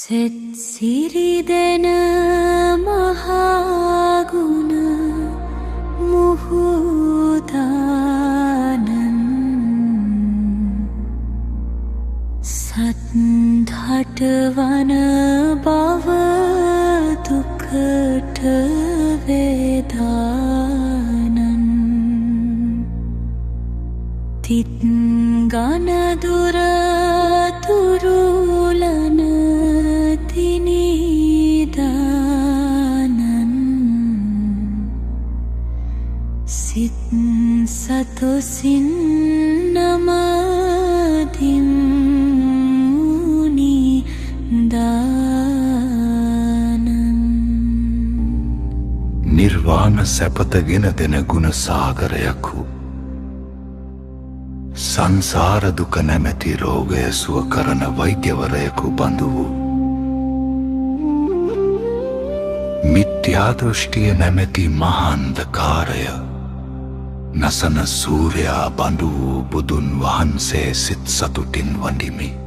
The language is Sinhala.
සෙත් සිරිදෙන මහගුණ මුහුදානන් සත්හට වන බව දුකට වේදානන් තිත් ගන දුර තුරුලන තිනිදානන් සිත් සතුසින් නමදිම් නිර්වාණ සැපත ගෙන දෙන ගුණ සාගරයකු සංසාර දුක නැමැති රෝගය සුව කරන වෛද්‍යවරයකු බඳු වූ මිත්‍යා දෘෂ්ටිය නැමැති මහාන්ධකාරය නසන සූර්යා බඳු වූ බුදුන් වහන්සේ සිත් සතුටින් වඳිමි.